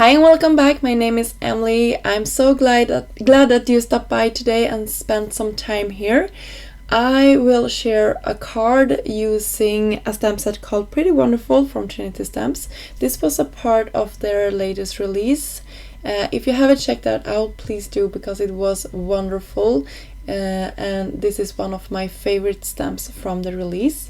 Hi and welcome back. My name is Emily. I'm so glad that you stopped by today and spent some time here. I will share a card using a stamp set called Pretty Wonderful from Trinity Stamps. This was a part of their latest release. If you haven't checked that out, please do, because it was wonderful. And this is one of my favorite stamps from the release.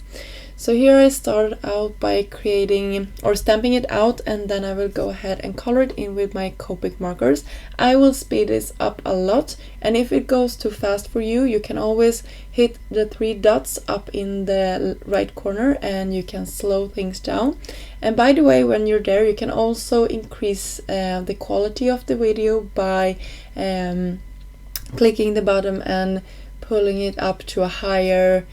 So here I started out by creating or stamping it out, and then I will go ahead and color it in with my Copic markers. I will speed this up a lot, and if it goes too fast for you, you can always hit the 3 dots up in the right corner and you can slow things down. And by the way, when you're there, you can also increase the quality of the video by clicking the bottom and pulling it up to a higher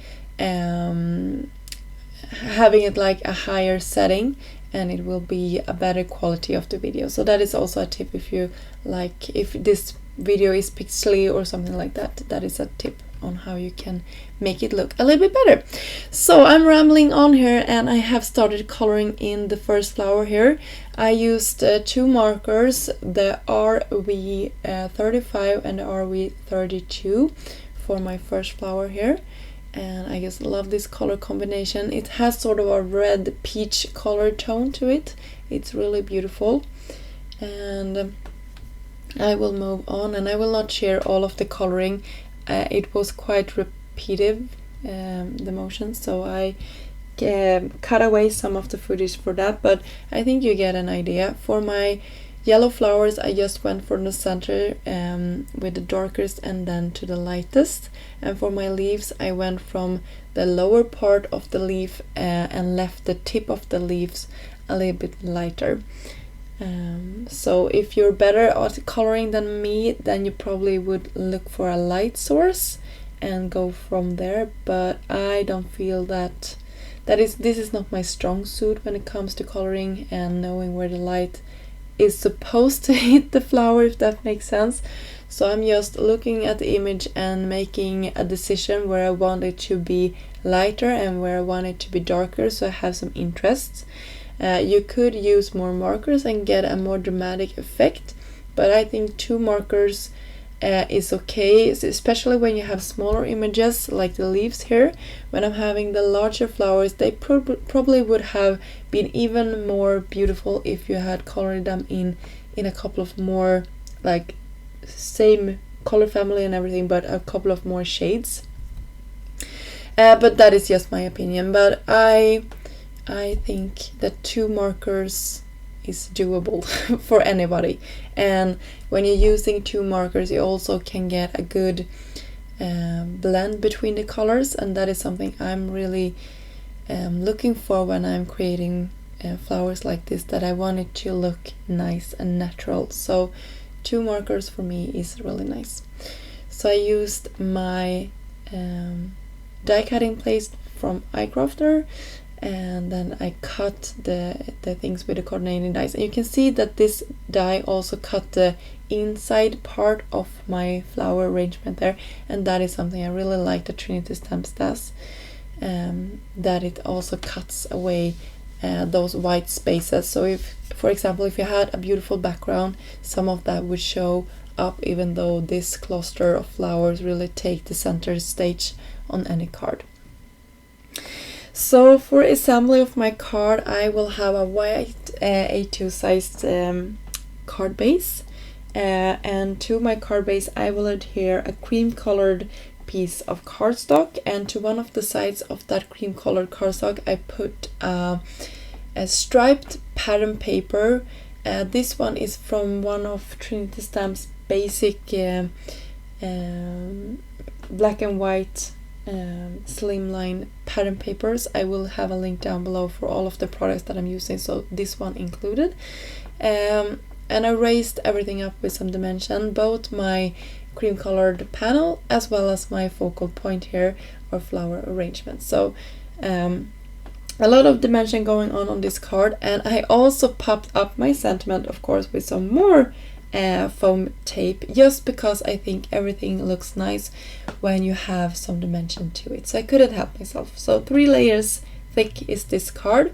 having it like a higher setting, and it will be a better quality of the video. So that is also a tip if you like, if this video is pixely or something like that, that is a tip on how you can make it look a little bit better. So I'm rambling on here, and I have started coloring in the first flower here. I used 2 markers, the RV35 and the RV32 for my first flower here. And I just love this color combination. It has sort of a red peach color tone to it. It's really beautiful. And I will move on, and I will not share all of the coloring. It was quite repetitive, the motion, so I cut away some of the footage for that, but I think you get an idea. For my yellow flowers, I just went for the center with the darkest and then to the lightest. And for my leaves, I went from the lower part of the leaf and left the tip of the leaves a little bit lighter. So if you're better at coloring than me, then you probably would look for a light source and go from there. But I don't feel this is not my strong suit when it comes to coloring and knowing where the light is supposed to hit the flower, if that makes sense. So I'm just looking at the image and making a decision where I want it to be lighter and where I want it to be darker, so I have some interests. You could use more markers and get a more dramatic effect, but I think 2 markers is okay, especially when you have smaller images like the leaves here. When I'm having the larger flowers, they probably would have been even more beautiful if you had colored them in a couple of more, like, same color family and everything, but a couple of more shades. But that is just my opinion. But I think that 2 markers is doable for anybody, and when you're using 2 markers, you also can get a good blend between the colors, and that is something I'm really looking for when I'm creating flowers like this, that I want it to look nice and natural. So 2 markers for me is really nice. So I used my die cutting plate from iCrafter, and then I cut the things with the coordinating dies, and you can see that this die also cut the inside part of my flower arrangement there, and that is something I really like that Trinity Stamps does, that it also cuts away those white spaces. So if, for example, if you had a beautiful background, some of that would show up, even though this cluster of flowers really take the center stage on any card. So for assembly of my card, I will have a white A2 sized card base, and to my card base I will adhere a cream colored piece of cardstock, and to one of the sides of that cream colored cardstock I put a striped pattern paper. This one is from one of Trinity Stamps' basic black and white slimline pattern papers. I will have a link down below for all of the products that I'm using, so this one included. And I raised everything up with some dimension, both my cream colored panel as well as my focal point here, or flower arrangement. So a lot of dimension going on this card, and I also popped up my sentiment, of course, with some more foam tape, just because I think everything looks nice when you have some dimension to it. So I couldn't help myself. So 3 layers thick is this card,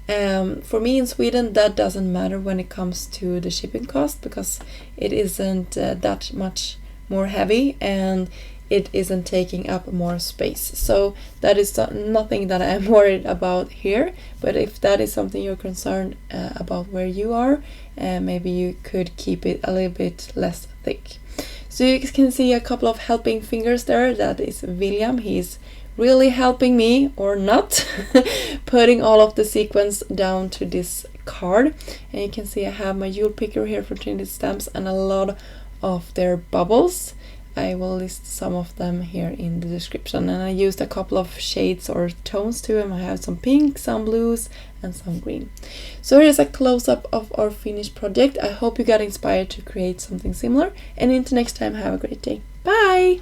For me in Sweden, that doesn't matter when it comes to the shipping cost, because it isn't that much more heavy and it isn't taking up more space. So that is nothing that I'm worried about here. But if that is something you're concerned about where you are, maybe you could keep it a little bit less thick. So you can see a couple of helping fingers there. That is William. He's really helping me, or not, putting all of the sequins down to this card. And you can see I have my jewel picker here for Trinity Stamps and a lot of their bubbles. I will list some of them here in the description, and I used a couple of shades or tones to them. I have some pink, some blues, and some green. So here's a close-up of our finished project. I hope you got inspired to create something similar, and until next time, have a great day. Bye!